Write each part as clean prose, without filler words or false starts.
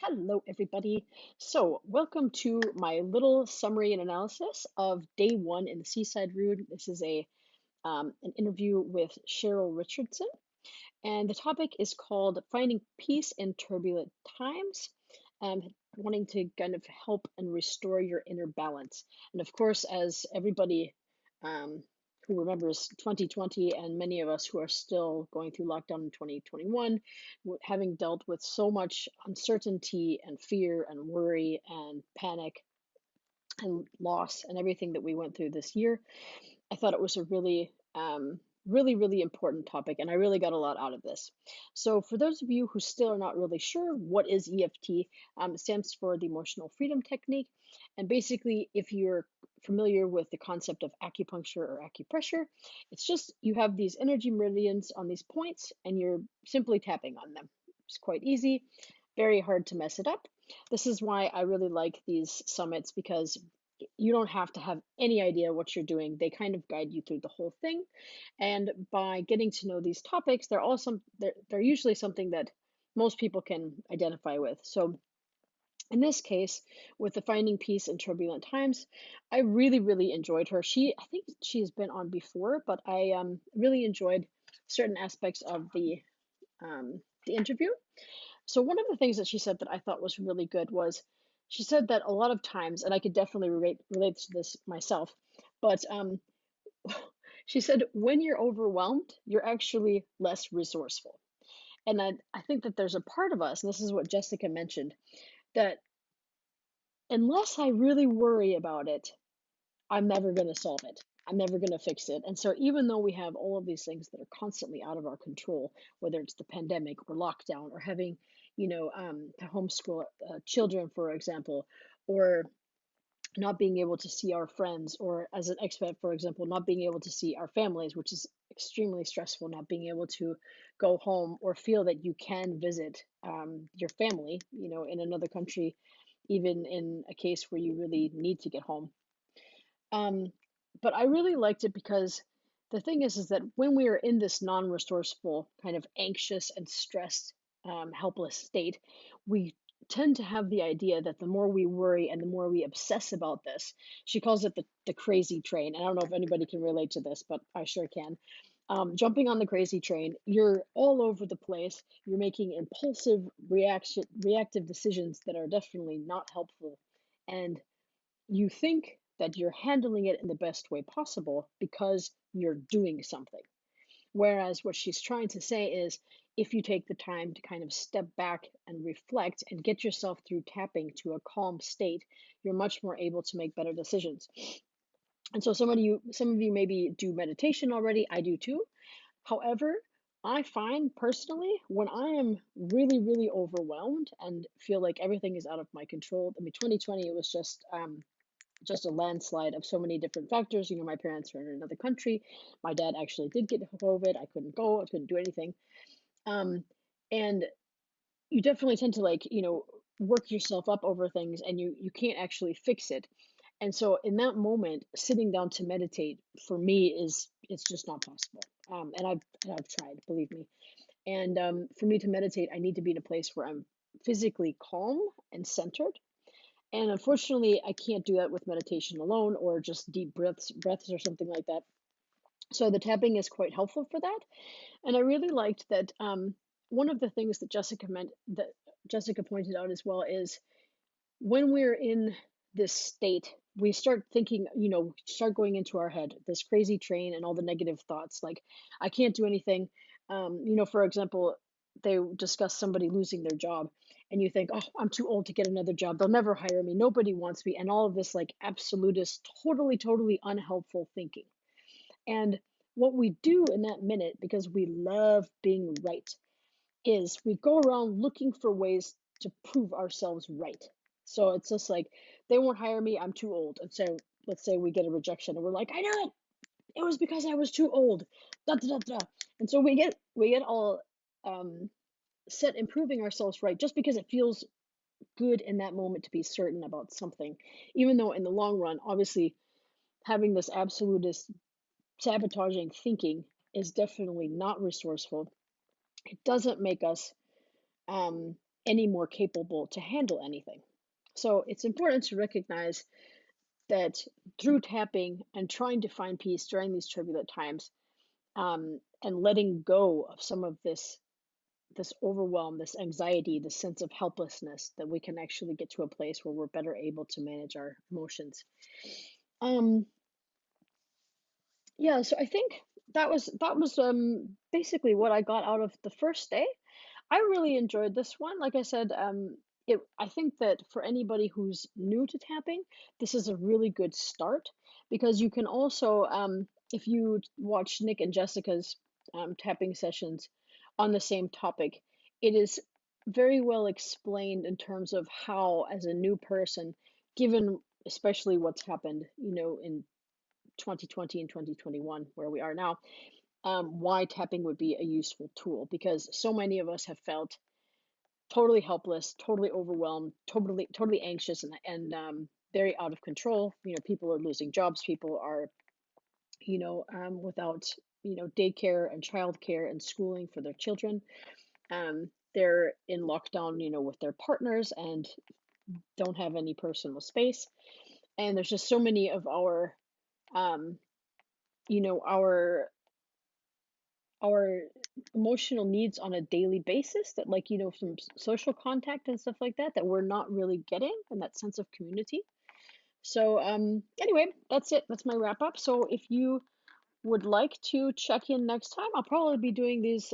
Hello, everybody. So, welcome to my little summary and analysis of day one in the Seaside Route. This is a an interview with Cheryl Richardson, and the topic is called "Finding Peace in Turbulent Times." Wanting to kind of help and restore your inner balance. And of course, as everybody um, who remembers 2020 and many of us who are still going through lockdown in 2021, having dealt with so much uncertainty and fear and worry and panic and loss and everything that we went through this year, I thought it was a really important topic, and I really got a lot out of this. So, for those of you who still are not really sure, what is EFT? It stands for the Emotional Freedom Technique. And basically, if you're familiar with the concept of acupuncture or acupressure, it's just you have these energy meridians on these points, and you're simply tapping on them. It's quite easy, very hard to mess it up. This is why I really like these summits because you don't have to have any idea what you're doing. They kind of guide you through the whole thing. And by getting to know these topics, they're usually something that most people can identify with. So in this case, with the Finding Peace in Turbulent Times, I really enjoyed her. I think she has been on before, but I really enjoyed certain aspects of the interview. So one of the things that she said that I thought was really good was she said that a lot of times, and I could definitely relate to this myself, but she said when you're overwhelmed, you're actually less resourceful. And I think that there's a part of us, and this is what Jessica mentioned, that unless I really worry about it, I'm never going to solve it. I'm never going to fix it. And so, even though we have all of these things that are constantly out of our control, whether it's the pandemic or lockdown or having, to homeschool children, for example, or not being able to see our friends, or as an expat, for example, not being able to see our families, which is extremely stressful, not being able to go home or feel that you can visit your family, in another country, even in a case where you really need to get home. Um, but I really liked it because the thing is that when we are in this non-resourceful, kind of anxious and stressed, helpless state, we tend to have the idea that the more we worry and the more we obsess about this, she calls it the crazy train. And I don't know if anybody can relate to this, but I sure can. Jumping on the crazy train, you're all over the place. You're making impulsive reactive decisions that are definitely not helpful, and you think that you're handling it in the best way possible because you're doing something. Whereas what she's trying to say is if you take the time to kind of step back and reflect and get yourself through tapping to a calm state, you're much more able to make better decisions. And so some of you maybe do meditation already. I do too. However, I find personally when I am really overwhelmed and feel like everything is out of my control. I mean, 2020 it was just a landslide of so many different factors. My parents were in another country. My dad actually did get COVID. I couldn't go. I couldn't do anything. Um, and you definitely tend to work yourself up over things, and you can't actually fix it. And so in that moment, sitting down to meditate for me it's just not possible. And I've tried, believe me. And for me to meditate, I need to be in a place where I'm physically calm and centered, and unfortunately, I can't do that with meditation alone or just deep breaths or something like that. So the tapping is quite helpful for that. And I really liked that one of the things that Jessica pointed out as well is when we're in this state, we start thinking, start going into our head, this crazy train and all the negative thoughts, like, I can't do anything. For example, they discuss somebody losing their job, and you think, oh, I'm too old to get another job. They'll never hire me. Nobody wants me. And all of this, like, absolutist, totally unhelpful thinking. And what we do in that minute, because we love being right, is we go around looking for ways to prove ourselves right. So it's just like, they won't hire me, I'm too old. And so let's say we get a rejection and we're like, I know it was because I was too old. Da, da, da, da. And so we get all set improving ourselves right just because it feels good in that moment to be certain about something. Even though in the long run, obviously, having this absolutist sabotaging thinking is definitely not resourceful. It doesn't make us any more capable to handle anything. So it's important to recognize that through tapping and trying to find peace during these turbulent times, and letting go of some of this overwhelm, this anxiety, this sense of helplessness, that we can actually get to a place where we're better able to manage our emotions. Um, yeah, so I think that was basically what I got out of the first day. I really enjoyed this one. Like I said, I think that for anybody who's new to tapping, this is a really good start, because you can also, if you watch Nick and Jessica's tapping sessions on the same topic, it is very well explained in terms of how, as a new person, given especially what's happened, in 2020 and 2021, where we are now, why tapping would be a useful tool, because so many of us have felt totally helpless, totally overwhelmed, totally anxious, and very out of control. People are losing jobs. People are, without, daycare and childcare and schooling for their children. They're in lockdown, with their partners and don't have any personal space. And there's just so many of um, you know, our our emotional needs on a daily basis, that, like, from social contact and stuff like that, that we're not really getting, and that sense of community. So anyway, that's it. That's my wrap up. So if you would like to check in next time, I'll probably be doing these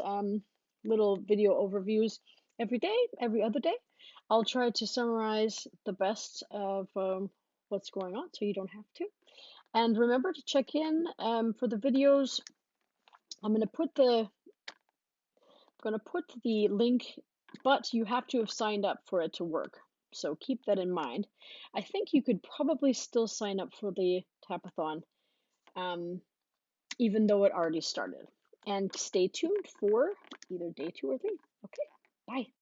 little video overviews every day, every other day. I'll try to summarize the best of what's going on, so you don't have to. And remember to check in for the videos. I'm going to put the link, but you have to have signed up for it to work. So keep that in mind. I think you could probably still sign up for the tapathon, um, even though it already started. And stay tuned for either day 2 or 3. Okay, bye.